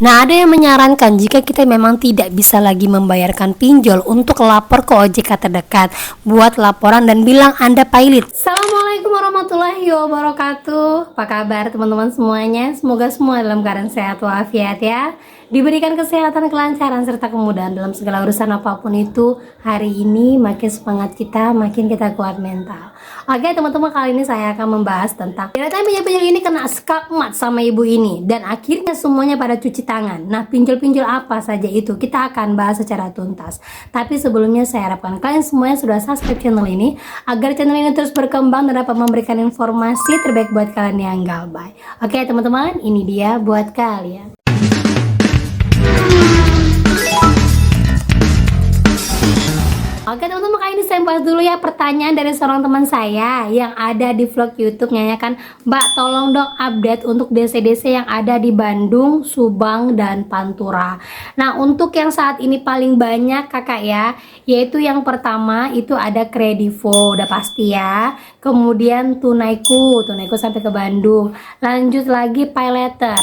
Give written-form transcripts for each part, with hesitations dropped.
Nah, ada yang menyarankan jika kita memang tidak bisa lagi membayarkan pinjol untuk lapor ke OJK terdekat, buat laporan dan bilang Anda pilot. Assalamualaikum warahmatullahi wabarakatuh. Apa kabar teman-teman semuanya? Semoga semua dalam keadaan sehat walafiat ya. Diberikan kesehatan, kelancaran, serta kemudahan dalam segala urusan apapun itu. Hari ini makin semangat kita, makin kita kuat mental. Oke teman-teman, kali ini saya akan membahas tentang ternyata pinjol-pinjol ini kena skakmat sama ibu ini, dan akhirnya semuanya pada cuci tangan. Nah, pinjol-pinjol apa saja itu kita akan bahas secara tuntas. Tapi sebelumnya saya harapkan kalian semuanya sudah subscribe channel ini agar channel ini terus berkembang dan dapat memberikan informasi terbaik buat kalian yang galbay. Oke teman-teman, ini dia buat kalian. Oke teman-teman, kali ini saya bahas dulu ya pertanyaan dari seorang teman saya yang ada di vlog YouTube, menanyakan, Mbak tolong dong update untuk DC-DC yang ada di Bandung, Subang, dan Pantura. Nah, untuk yang saat ini paling banyak kakak ya, yaitu yang pertama itu ada Kredivo, udah pasti ya. Kemudian Tunaiku sampai ke Bandung. Lanjut lagi Paylater.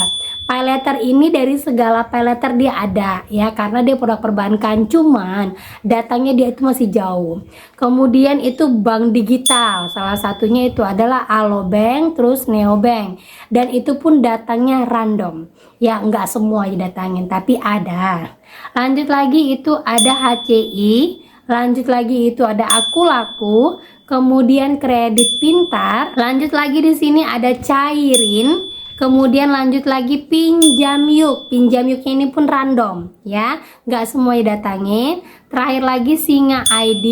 Paylater ini dari segala paylater dia ada ya, karena dia produk perbankan, cuman datangnya dia itu masih jauh. Kemudian itu bank digital, salah satunya itu adalah Alobank, terus Neobank, dan itu pun datangnya random ya, nggak semua didatangin tapi ada. Lanjut lagi itu ada HCI, lanjut lagi itu ada Akulaku, kemudian Kredit Pintar, lanjut lagi di sini ada Cairin. Kemudian lanjut lagi Pinjam Yuk. Pinjam Yuknya ini pun random ya, nggak semua didatangin. Terakhir lagi Singa ID,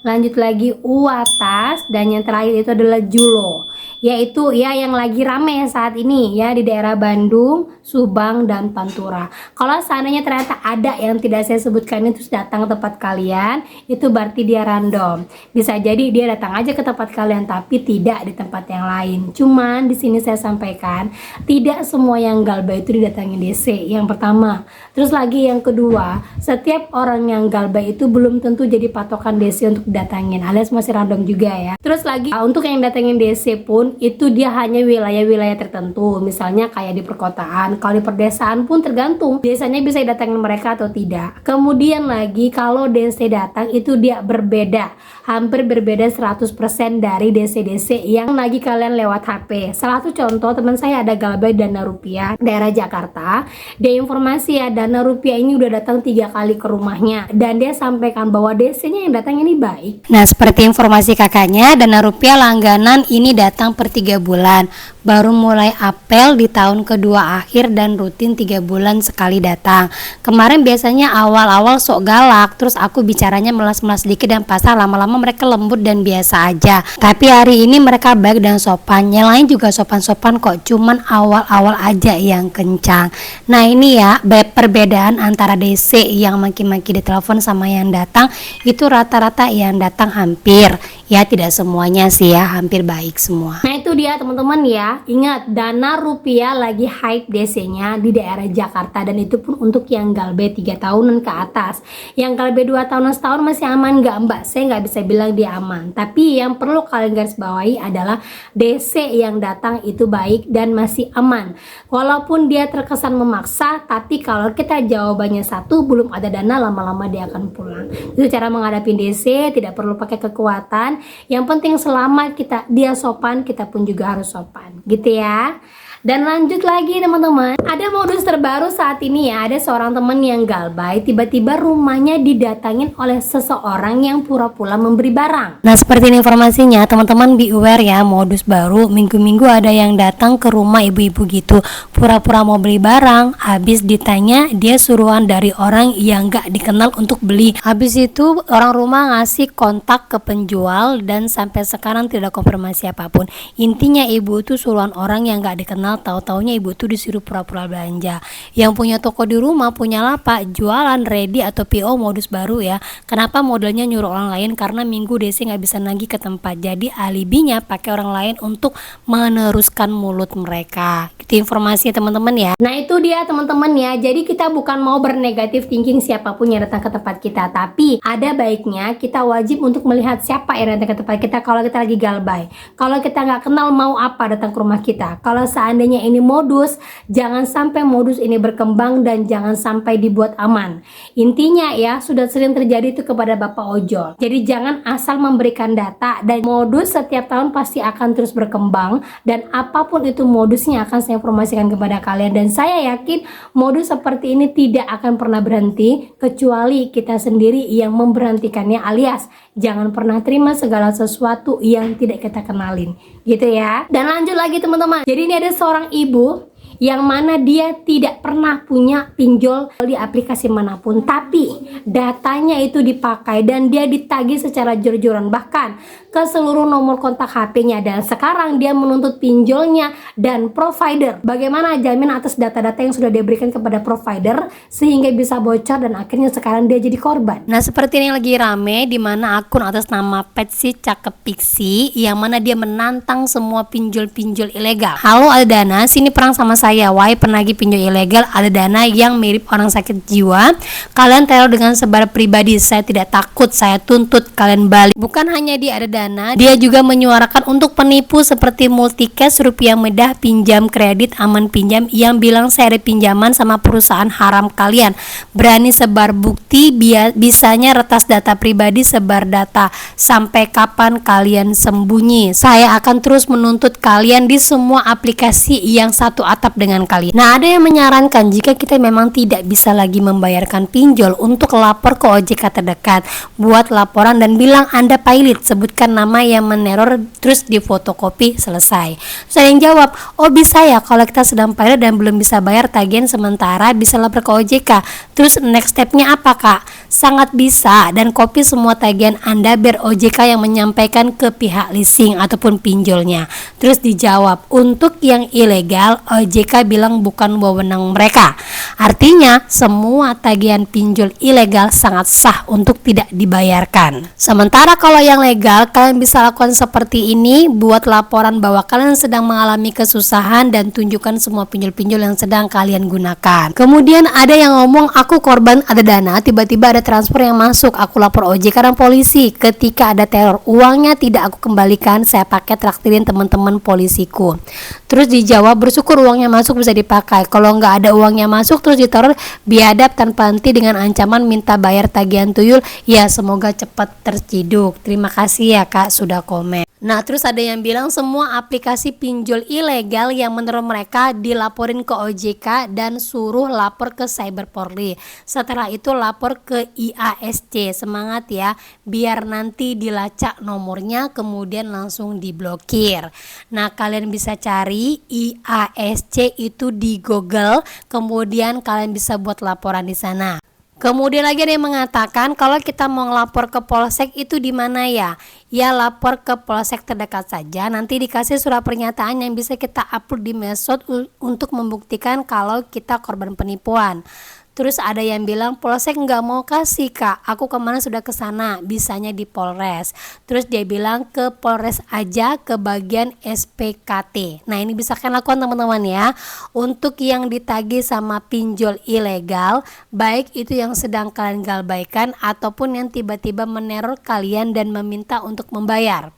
lanjut lagi Uatas, dan yang terakhir itu adalah Julo, yaitu ya yang lagi rame saat ini ya di daerah Bandung, Subang, dan Pantura. Kalau seandainya ternyata ada yang tidak saya sebutkan itu datang ke tempat kalian, itu berarti dia random. Bisa jadi dia datang aja ke tempat kalian tapi tidak di tempat yang lain. Cuman di sini saya sampaikan tidak semua yang galbay itu didatangin DC, yang pertama. Terus lagi yang kedua, setiap orang yang galbay itu belum tentu jadi patokan DC untuk datangin, alias masih random juga ya. Terus lagi untuk yang datangin DC pun itu dia hanya wilayah-wilayah tertentu, misalnya kayak di perkotaan. Kalau di perdesaan pun tergantung desanya bisa didatangin mereka atau tidak. Kemudian lagi kalau DC datang itu dia berbeda, hampir berbeda 100% dari DC-DC yang lagi kalian lewat HP. Salah satu contoh, teman saya ada galbay Dana Rupiah daerah Jakarta. Dia informasi ya, Dana Rupiah ini udah datang 3 kali ke rumahnya, dan dia sampaikan bahwa DC-nya yang datang ini baik. Nah, seperti informasi kakaknya, Dana Rupiah langganan ini datang per 3 bulan, baru mulai apel di tahun kedua akhir dan rutin 3 bulan sekali datang. Kemarin biasanya awal-awal sok galak, terus aku bicaranya melas-melas dikit dan pasar, lama-lama mereka lembut dan biasa aja. Tapi hari ini mereka baik dan sopan, yang lain juga sopan-sopan kok, cuman awal-awal aja yang kencang. Nah ini ya perbedaan antara DC yang maki-maki di telepon sama yang datang, itu rata-rata yang datang hampir ya, tidak semuanya sih ya, hampir baik semua. Nah itu dia teman-teman ya, ingat Dana Rupiah lagi hype DC-nya di daerah Jakarta, dan itu pun untuk yang galbay 3 tahunan ke atas. Yang galbay 2 tahunan setahun masih aman nggak mbak? Saya nggak bisa bilang dia aman, tapi yang perlu kalian garis bawahi adalah DC yang datang itu baik dan masih aman. Walaupun dia terkesan memaksa, tapi kalau kita jawabannya satu, belum ada dana, lama-lama dia akan pulang. Itu cara menghadapi DC, tidak perlu pakai kekuatan. Yang penting selama dia sopan, kita pun juga harus sopan gitu ya. Dan lanjut lagi teman-teman, ada modus terbaru saat ini ya. Ada seorang teman yang galbay, tiba-tiba rumahnya didatangin oleh seseorang yang pura-pura memberi barang. Nah seperti ini informasinya, teman-teman be aware ya, modus baru. Minggu-minggu ada yang datang ke rumah ibu-ibu gitu, pura-pura mau beli barang. Habis ditanya, dia suruhan dari orang yang gak dikenal untuk beli. Habis itu orang rumah ngasih kontak ke penjual, dan sampai sekarang tidak konfirmasi apapun. Intinya ibu itu suruhan orang yang gak dikenal, tahu-taunya ibu tuh disuruh pura-pura belanja. Yang punya toko di rumah, punya lapak, jualan ready atau PO, modus baru ya. Kenapa modelnya nyuruh orang lain? Karena minggu DC nggak bisa nagih ke tempat, jadi alibinya pakai orang lain untuk meneruskan mulut mereka. Itu informasi teman-teman ya. Nah itu dia teman-teman ya, jadi kita bukan mau bernegatif thinking siapapun yang datang ke tempat kita, tapi ada baiknya kita wajib untuk melihat siapa yang datang ke tempat kita. Kalau kita lagi galbay, kalau kita nggak kenal mau apa datang ke rumah kita, kalau seandainya seandainya ini modus, jangan sampai modus ini berkembang dan jangan sampai dibuat aman. Intinya ya, sudah sering terjadi itu kepada Bapak ojol. Jadi jangan asal memberikan data, dan modus setiap tahun pasti akan terus berkembang, dan apapun itu modusnya akan saya informasikan kepada kalian. Dan saya yakin modus seperti ini tidak akan pernah berhenti kecuali kita sendiri yang memberhentikannya, alias jangan pernah terima segala sesuatu yang tidak kita kenalin gitu ya. Dan lanjut lagi teman-teman, jadi ini ada seorang ibu yang mana dia tidak pernah punya pinjol di aplikasi manapun, tapi datanya itu dipakai dan dia ditagih secara jor-joran bahkan ke seluruh nomor kontak HP-nya, dan sekarang dia menuntut pinjolnya dan provider. Bagaimana jamin atas data-data yang sudah diberikan kepada provider sehingga bisa bocor dan akhirnya sekarang dia jadi korban. Nah, seperti ini yang lagi rame, di mana akun atas nama Petsy Cakep Pixie yang mana dia menantang semua pinjol-pinjol ilegal. Halo Aldana, sini perang sama saya, wahai penagih pinjol ilegal Aldana yang mirip orang sakit jiwa. Kalian teror dengan sebar pribadi, saya tidak takut, saya tuntut kalian balik. Bukan hanya di Aldana, dia juga menyuarakan untuk penipu seperti Multicash, Rupiah Mudah, Pinjam Kredit, Aman Pinjam yang bilang saya ada pinjaman sama perusahaan haram kalian. Berani sebar bukti, bisanya retas data pribadi, sebar data. Sampai kapan kalian sembunyi? Saya akan terus menuntut kalian di semua aplikasi yang satu atap dengan kalian. Nah, ada yang menyarankan jika kita memang tidak bisa lagi membayarkan pinjol, untuk lapor ke OJK terdekat. Buat laporan dan bilang Anda pilot, sebutkan nama yang meneror, terus difotokopi, selesai. Saya yang jawab, oh bisa ya, kalau kita sedang pilot dan belum bisa bayar tagihan sementara, bisa lapor ke OJK. Terus next stepnya apa kak? Sangat bisa, dan copy semua tagihan Anda biar OJK yang menyampaikan ke pihak leasing ataupun pinjolnya. Terus dijawab, untuk yang ilegal OJK bilang bukan wewenang mereka. Artinya semua tagihan pinjol ilegal sangat sah untuk tidak dibayarkan. Sementara kalau yang legal, kalian bisa lakukan seperti ini, buat laporan bahwa kalian sedang mengalami kesusahan dan tunjukkan semua pinjol-pinjol yang sedang kalian gunakan. Kemudian ada yang ngomong, aku korban ada dana, tiba-tiba ada transfer yang masuk, aku lapor OJK dan polisi. Ketika ada teror, uangnya tidak aku kembalikan, saya pakai traktirin teman-teman polisiku. Terus dijawab, bersyukur uangnya masuk bisa dipakai. Kalau nggak ada uangnya masuk terus diteror, biadab tanpa henti dengan ancaman minta bayar tagihan tuyul. Ya semoga cepat terciduk. Terima kasih ya kak sudah komen. Nah, terus ada yang bilang semua aplikasi pinjol ilegal yang menurut mereka dilaporin ke OJK dan suruh lapor ke Cyber Polri. Setelah itu lapor ke IASC. Semangat ya, biar nanti dilacak nomornya kemudian langsung diblokir. Nah, kalian bisa cari IASC itu di Google, kemudian kalian bisa buat laporan di sana. Kemudian lagi ada yang mengatakan kalau kita mau ngelapor ke polsek itu di mana ya? Ya lapor ke polsek terdekat saja. Nanti dikasih surat pernyataan yang bisa kita upload di medsos untuk membuktikan kalau kita korban penipuan. Terus ada yang bilang polsek nggak mau kasih kak, aku kemana sudah kesana, bisanya di Polres. Terus dia bilang ke Polres aja, ke bagian SPKT. Nah ini bisa kalian lakukan teman-teman ya. Untuk yang ditagih sama pinjol ilegal, baik itu yang sedang kalian galbaikan ataupun yang tiba-tiba meneror kalian dan meminta untuk membayar.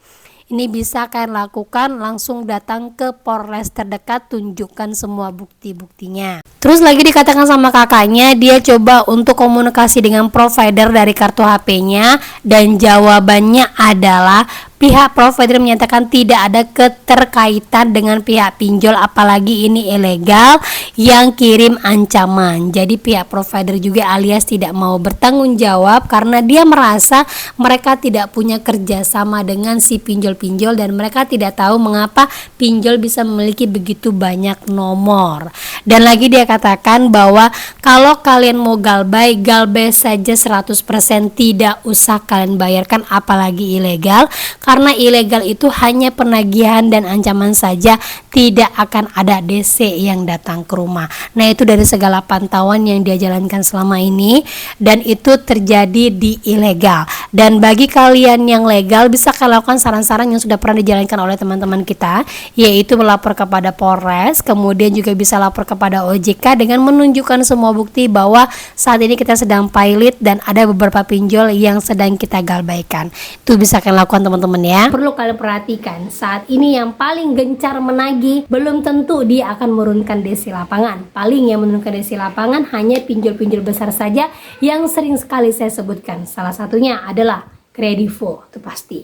Ini bisa kalian lakukan, langsung datang ke Polres terdekat, tunjukkan semua bukti-buktinya. Terus lagi dikatakan sama kakaknya, dia coba untuk komunikasi dengan provider dari kartu HP-nya dan jawabannya adalah pihak provider menyatakan tidak ada keterkaitan dengan pihak pinjol, apalagi ini ilegal yang kirim ancaman. Jadi pihak provider juga alias tidak mau bertanggung jawab karena dia merasa mereka tidak punya kerjasama dengan si pinjol-pinjol dan mereka tidak tahu mengapa pinjol bisa memiliki begitu banyak nomor. Dan lagi dia katakan bahwa kalau kalian mau galbay saja 100%, tidak usah kalian bayarkan apalagi ilegal. Karena ilegal itu hanya penagihan dan ancaman saja, tidak akan ada DC yang datang ke rumah. Nah itu dari segala pantauan yang dia jalankan selama ini, dan itu terjadi di ilegal. Dan bagi kalian yang legal, bisa kalian lakukan saran-saran yang sudah pernah dijalankan oleh teman-teman kita, yaitu melapor kepada Polres, kemudian juga bisa lapor kepada OJK dengan menunjukkan semua bukti bahwa saat ini kita sedang pilot dan ada beberapa pinjol yang sedang kita galbaikan. Itu bisa kalian lakukan teman-teman teman-teman ya. Perlu kalian perhatikan, saat ini yang paling gencar menagih belum tentu dia akan menurunkan DC lapangan. Paling yang menurunkan DC lapangan hanya pinjol-pinjol besar saja yang sering sekali saya sebutkan. Salah satunya adalah Kredivo, itu pasti.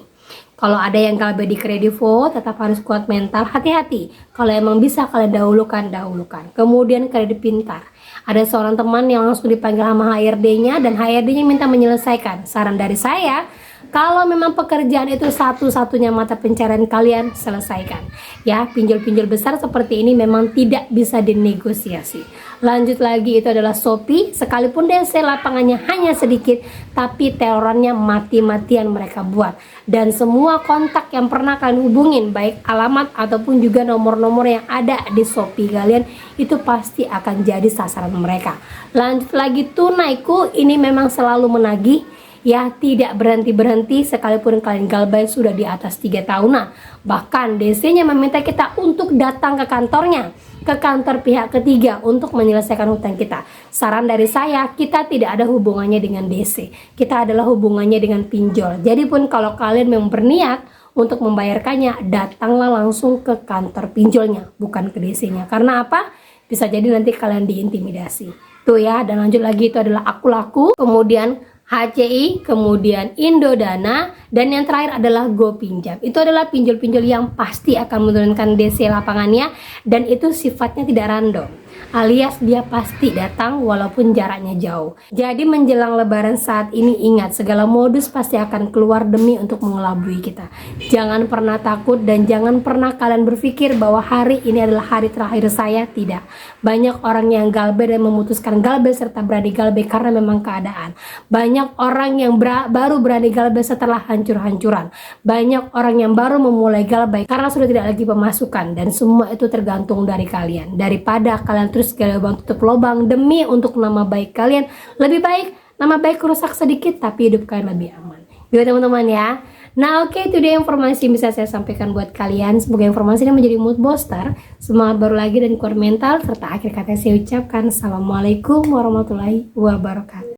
Kalau ada yang galbay di Kredivo, tetap harus kuat mental, hati-hati. Kalau emang bisa kalian dahulukan. Kemudian Kredit Pintar. Ada seorang teman yang langsung dipanggil sama HRD-nya dan HRD-nya minta menyelesaikan. Saran dari saya, kalau memang pekerjaan itu satu-satunya mata pencarian kalian, selesaikan. Ya, pinjol-pinjol besar seperti ini memang tidak bisa dinegosiasi. Lanjut lagi, itu adalah Shopee. Sekalipun DC lapangannya hanya sedikit, tapi terorannya mati-matian mereka buat. Dan semua kontak yang pernah kalian hubungin, baik alamat ataupun juga nomor-nomor yang ada di Shopee kalian, itu pasti akan jadi sasaran mereka. Lanjut lagi, Tunaiku, ini memang selalu menagih. Ya, tidak berhenti-berhenti sekalipun kalian galbay sudah di atas 3 tahunan. Bahkan DC-nya meminta kita untuk datang ke kantornya, ke kantor pihak ketiga untuk menyelesaikan hutang kita. Saran dari saya, kita tidak ada hubungannya dengan DC. Kita adalah hubungannya dengan pinjol. Jadi pun kalau kalian memang berniat untuk membayarkannya, datanglah langsung ke kantor pinjolnya, bukan ke DC-nya. Karena apa? Bisa jadi nanti kalian diintimidasi. Tuh ya, dan lanjut lagi, itu adalah Aku Laku, kemudian HCI, kemudian Indodana, dan yang terakhir adalah GoPinjam. Itu adalah pinjol-pinjol yang pasti akan menurunkan DC lapangannya, dan itu sifatnya tidak random, alias dia pasti datang walaupun jaraknya jauh. Jadi menjelang lebaran saat ini, ingat, segala modus pasti akan keluar demi untuk mengelabui kita. Jangan pernah takut dan jangan pernah kalian berpikir bahwa hari ini adalah hari terakhir saya. Tidak. Banyak orang yang galbay dan memutuskan galbay serta berani galbay karena memang keadaan. Banyak orang yang baru berani galbay setelah hancur-hancuran. Banyak orang yang baru memulai galbay karena sudah tidak lagi pemasukan. Dan semua itu tergantung dari kalian. Daripada kalian terus gali lubang tutup lubang demi untuk nama baik kalian, lebih baik nama baik rusak sedikit tapi hidup kalian lebih aman. Gitu teman-teman ya. Nah oke, itu dia informasi yang bisa saya sampaikan buat kalian. Semoga informasi ini menjadi mood booster, semangat baru lagi dan kuat mental. Serta akhir kata saya ucapkan Assalamualaikum warahmatullahi wabarakatuh.